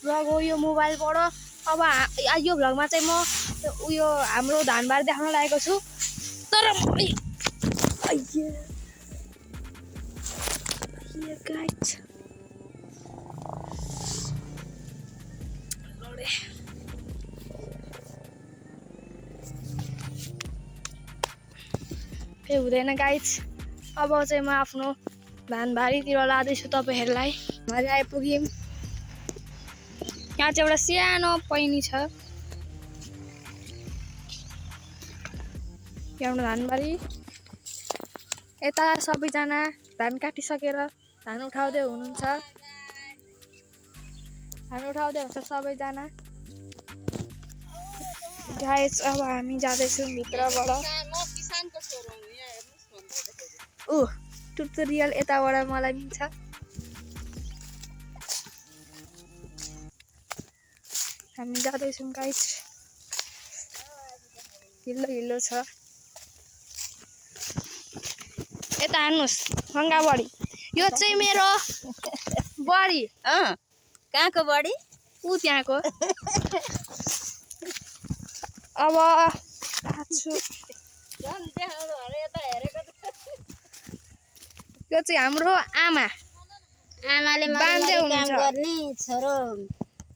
Vlog हो यो मोबाइलबाट। अब यो भ्लगमा चाहिँ म उयो हाम्रो धानबारी देखाउन लागेको छु। तर केही हुँदैन गाइज। अब चाहिँ म आफ्नो धानबारीतिर लाँदैछु तपाईँहरूलाई। घरि आइपुग्यौँ। यहाँ चाहिँ एउटा सानो पैनी छ। यहाँ धानबारी यता सबैजना धान काटिसकेर धान उठाउँदै हुनुहुन्छ। धान उठाउँदै हुन्छ सबैजना। गाइस अब हामी जाँदैछौँ भित्रबाट। ट्युटोरियल यताबाट मलाई मिल्छ। हामी जाँदैछौँ गाइस। हिल्लो छ। यता हान्नुहोस् गङ्गा बडी। यो चाहिँ मेरो बडी। कहाँको बडी? ऊ त्यहाँको। अब यो चाहिँ हाम्रो आमा। आमाले बाँझे काम हुनुहुन्छ। गर्ने, छोरो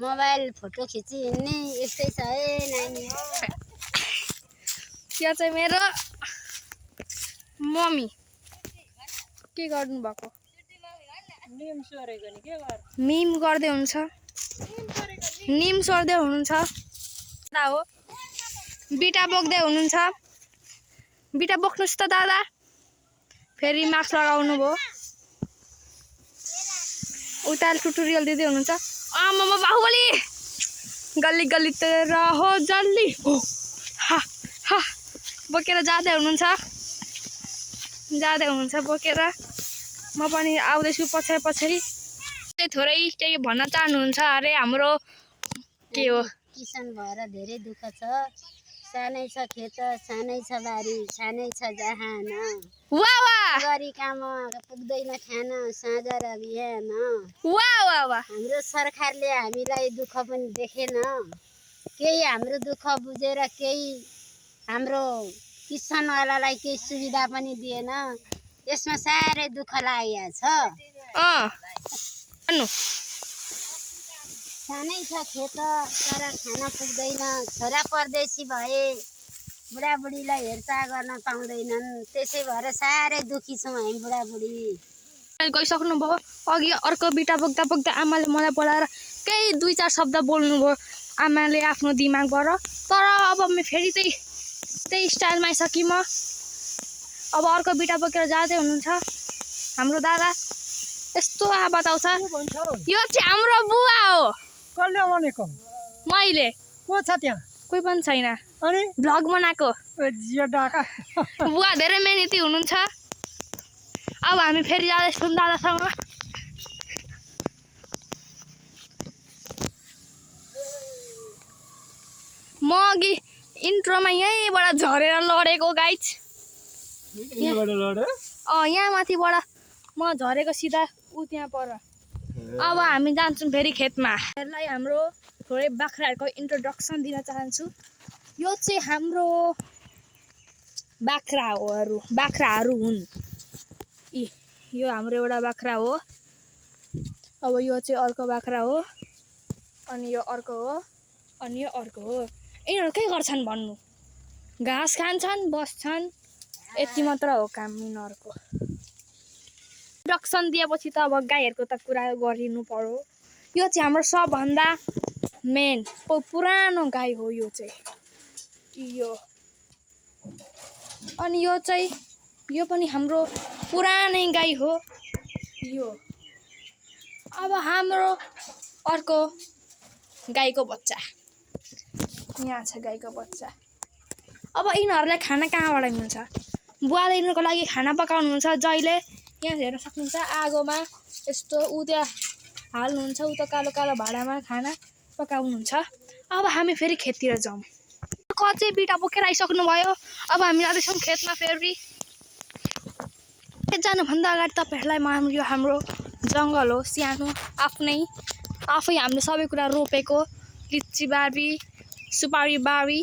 मोबाइल फोटो खिची हिँड्ने, यस्तै छ है नानी। यो चाहिँ मेरो मम्मी। के गर्नु भएको? मिम गर्दै हुन्छ। निम सर्दै हुनुहुन्छ। दादा हो। बिटा बोक्दै हुनुहुन्छ। बिटा बोक्नुहोस् त दादा। फेरि मास्क लगाउनु भयो। उता ट्युटोरियल दिँदै हुनुहुन्छ। आमामा बाहुबली। गल्ली गल्ली तेरा हो जल्दी। हा हा बोकेर जाँदै हुनुहुन्छ। बोकेर। म पनि आउँदैछु पछाडि। थोरै केही भन्न चाहनुहुन्छ अरे हाम्रो के हो? किसान भएर धेरै दुःख छ। सानै छ खेत, सानै छ बारी, सानै छ जहान। वाह वाह। गरी काम पुग्दैन खान साँझ र बिहान। वाह वाह वाह। हाम्रो सरकारले हामीलाई दुःख पनि देखेन। केही हाम्रो दुःख बुझेर केही हाम्रो किसानवालालाई केही सुविधा पनि दिएन। यसमा साह्रै दुःख लागेको छ। सानै छ खेत तर खान पुग्दैन। छोरा परदेशी भए बुढाबुढीलाई हेरचाह गर्न पाउँदैनन्। त्यसै भएर साह्रै दुःखी छौँ हामी बुढाबुढी। गइसक्नु भयो। अघि अर्को बिटा बोक्दा आमाले मलाई बोलाएर केही 2-4 शब्द बोल्नुभयो आमाले आफ्नो दिमागबाट। तर अब म फेरि त्यही स्टाइलमा आइसकेँ म। अब अर्को बिटा बोकेर जाँदै हुनुहुन्छ हाम्रो दादा। यस्तो आवाज आउँछ। यो चाहिँ हाम्रो बुवा हो। कसले भनेको? मैले। को छ त्यहाँ? कोही पनि छैन। अनि भ्लग बनाएको। जियो डाका। बुवा धेरै मेहनती हुनुहुन्छ। अब हामी फेरि जाँदैछौँ दादासँग। म अघि इन्ट्रोमा यहीँबाट झरेर लडेको गाइज। यहाँ माथिबाट म झरेको सिधा ऊ त्यहाँ पर। अब हामी जान्छौँ फेरि खेतमा। यसलाई हाम्रो थोरै बाख्राहरूको इन्ट्रोडक्सन दिन चाहन्छु। यो चाहिँ हाम्रो बाख्राहरू हुन्। यो हाम्रो एउटा बाख्रा हो। अब यो चाहिँ अर्को बाख्रा हो। अनि यो अर्को हो। अनि यो अर्को हो। यिनीहरू के गर्छन् भन्नु? घाँस खान्छन्, बस्छन्। यति मात्र हो काम यिनीहरूको। इन्ट्रोडक्सन दिएपछि त अब गाईहरूको त कुरा गरिनु पर्यो। यो चाहिँ हाम्रो सबभन्दा मेन पुरानो गाई हो यो चाहिँ। अनि यो पनि हाम्रो पुरानै गाई हो यो। अब हाम्रो अर्को गाईको बच्चा। यहाँ छ गाईको बच्चा। अब यिनीहरूलाई खाना कहाँबाट मिल्छ? बुवाले यिनीहरूको लागि खाना पकाउनुहुन्छ जहिले। यहाँ हेर्न सक्नुहुन्छ आगोमा यस्तो ऊ त्यहाँ हाल्नुहुन्छ। उता कालो कालो भाँडामा खाना पकाउनुहुन्छ। अब हामी फेरि खेततिर जाउँ। कति बिटा बोकेर आइसक्नु भयो। अब हामी जाँदैछौँ खेतमा फेरि। जानुभन्दा अगाडि तपाईँहरूलाई यो हाम्रो जङ्गल हो सानो आफ्नै। आफै हामीले सबै कुरा रोपेको लिची बारी सुपारी बारी।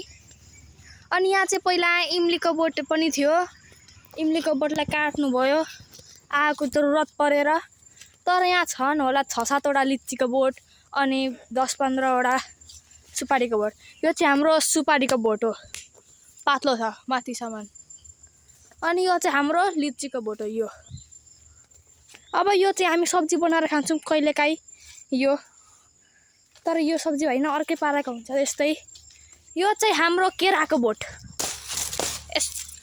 अनि यहाँ चाहिँ पहिला इमलीको बोट पनि थियो, इमलीको बोटलाई काट्नु भयो आगोको जरुरत परेर। तर यहाँ छन् होला 6-7वटा लिचीको बोट अनि 10-15वटा सुपारीको बोट। यो चाहिँ हाम्रो सुपारीको बोट हो, पातलो छ माथिसम्म। अनि यो चाहिँ हाम्रो लिचीको बोट हो यो। अब यो चाहिँ हामी सब्जी बनाएर खान्छौँ कहिलेकाहीँ यो, तर यो सब्जी होइन अर्कै पाराको हुन्छ यस्तै। यो चाहिँ हाम्रो केराको बोट।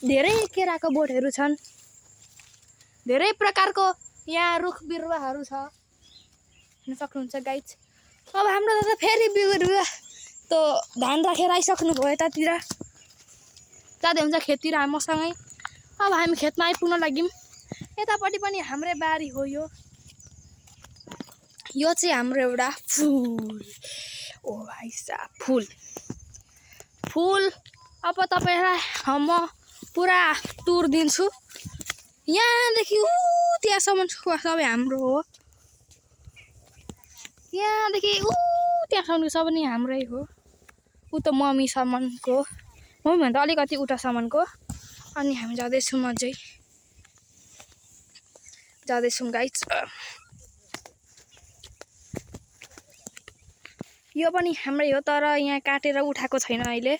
धेरै केराको बोटहरू छन्, धेरै प्रकारको यहाँ रुख बिरुवाहरू छ, हेर्न सक्नुहुन्छ गाइज। अब हाम्रो दादा फेरि बिरुवा त धान राखेर आइसक्नुभयो यतातिर, जाँदै हुन्छ खेततिर मसँगै। अब हामी खेतमा आइपुग्न लाग्यौँ। यतापट्टि पनि हाम्रै बारी हो यो। यो चाहिँ हाम्रो एउटा फुल, ओ भाइ साहब फुल फुल। अब तपाईँलाई म पुरा टुर दिन्छु, यहाँदेखि त्यहाँसम्म सबै हाम्रो हो, यहाँदेखि त्यहाँसम्म सबै नै हाम्रै हो। त मम्मीसम्मको, मम्मीभन्दा अलिकति उतासम्मको। अनि हामी जाँदैछौँ अझै जाँदैछौँ गाइज। यो पनि हाम्रै हो, तर यहाँ काटेर उठाएको छैन अहिले,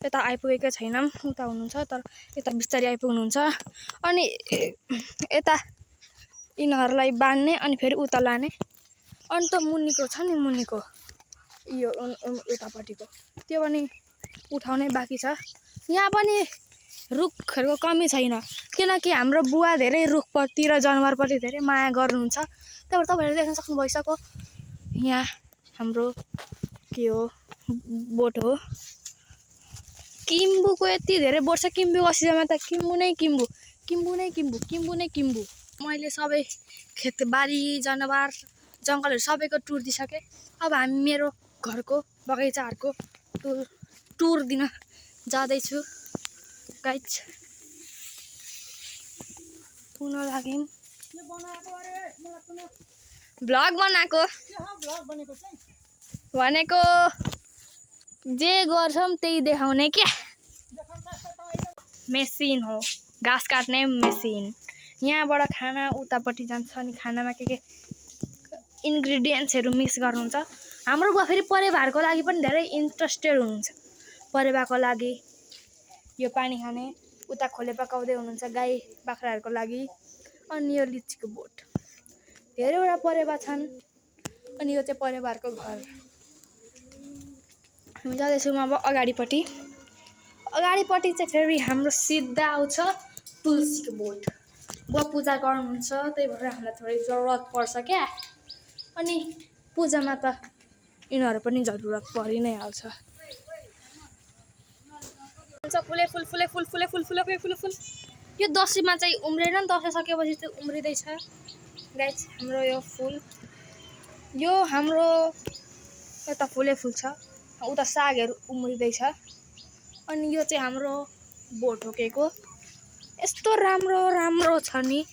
यता आइपुगेको छैनौँ। उता हुनुहुन्छ तर यता बिस्तारै आइपुग्नुहुन्छ। अनि यता यिनीहरूलाई बाँध्ने अनि फेरि उता लाने। अनि त मुनिको छ नि, मुनिको यो उतापट्टिको त्यो पनि उठाउनै बाँकी छ। यहाँ पनि रुखहरूको कमी छैन, किनकि हाम्रो बुवा धेरै रुखप्रति र जनावरप्रति धेरै माया गर्नुहुन्छ। त्यही भएर तपाईँहरूले देख्न सक्नु भइसक्यो यहाँ हाम्रो के हो बोट हो। किम्बुको यति धेरै बोट छ, किम्बुको सिजनमा त किम्बु नै किम्बु, किम्बु नै किम्बु, किम्बु नै किम्बु। मैले सबै खेतबारी जनावर जङ्गलहरू सबैको टुर दिइसकेँ। अब हामी मेरो घरको बगैँचाहरूको टुर दिन जाँदैछु गाइज। पुग्न लाग्यौँ, भ्लग बनाएको भनेको जे गर्छौँ त्यही देखाउने क्या। मेसिन हो, घाँस काट्ने मेसिन। यहाँबाट खाना उतापट्टि जान्छ अनि खानामा के इन्ग्रिडियन्ट्सहरू मिक्स गर्नुहुन्छ। हाम्रो बुवा फेरि परेवाहरूको लागि पनि धेरै इन्ट्रेस्टेड हुनुहुन्छ। परेवाको लागि यो पानी खाने, उता खोले पकाउँदै हुनुहुन्छ गाई बाख्राहरूको लागि। अनि यो लिचीको बोट, धेरैवटा परेवा छन्। अनि यो चाहिँ परेवाहरूको घर। हामी जाँदैछौँ अब अगाडिपट्टि। अगाडिपट्टि चाहिँ फेरि हाम्रो सिधा आउँछ तुलसीको बोट। बुवा पूजा गर्नुहुन्छ, त्यही भएर हामीलाई थोरै जरुरत पर्छ क्या। अनि पूजामा त यिनीहरू पनि जरुरत परि नै हाल्छ। फुले फुल फुले फुल फुले फुल फुले फुले फुल। यो दसैँमा चाहिँ उम्रेन नि, दसैँ सकेपछि चाहिँ उम्रिँदैछ गाइस हाम्रो यो फुल। यो हाम्रो यता फुले फुल छ, उता सागहरू उम्रिँदैछ। अनि यो चाहिँ हाम्रो बोट हो केको। यस्तो राम्रो राम्रो छ नि,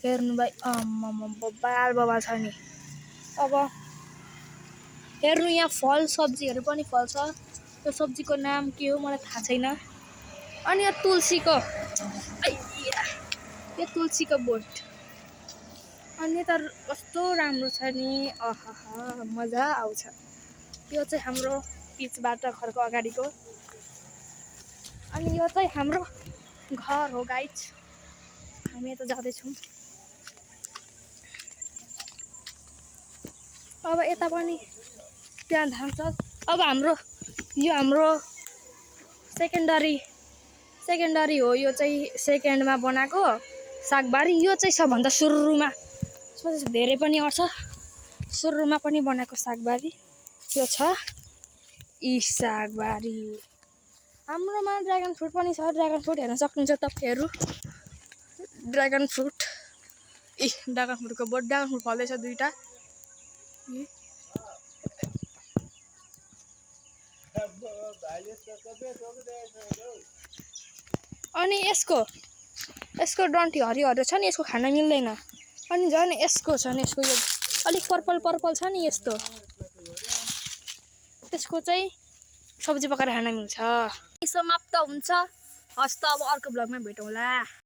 हेर्नु भाइ आम्मामा बबाल बबाल छ नि। अब हेर्नु यहाँ फल सब्जीहरू पनि फल्छ। यो सब्जीको नाम के हो मलाई थाहा छैन। अनि यो तुलसीको यो तुलसीको बोट। अनि त कस्तो राम्रो छ नि, आहा मजा आउँछ। यो चाहिँ हाम्रो पिचबाट घरको अगाडिको। अनि यो चाहिँ हाम्रो घर हो गाइज। हामी यता जाँदैछौँ। अब यता पनि त्यहाँ धान छ। अब हाम्रो यो हाम्रो सेकेन्डरी हो। यो चाहिँ सेकेन्डमा बनाएको सागबारी। यो चाहिँ सबभन्दा सुरुमा, धेरै पनि अट्छ, सुरुमा पनि बनाएको सागबारी यो छ। यी सागबारी हाम्रोमा ड्रागन फ्रुट पनि छ। ड्रागन फ्रुट हेर्न सक्नुहुन्छ तपाईँहरू। ड्रागन फ्रुट ड्रागन फ्रुटको बोट। ड्रागन फ्रुट फल्दैछ दुईटा। अनि यसको डन्ठी हरियो हरियो छ नि, यसको खान मिल्दैन। अनि झन् यसको छ नि, यसको यो अलिक पर्पल पर्पल छ नि यस्तो त्यसको चाहिँ सब्जी पकाएर खान मिल्छ। समाप्त हुन्छ। हस्त अब अर्को भ्लगमा भेटौँला।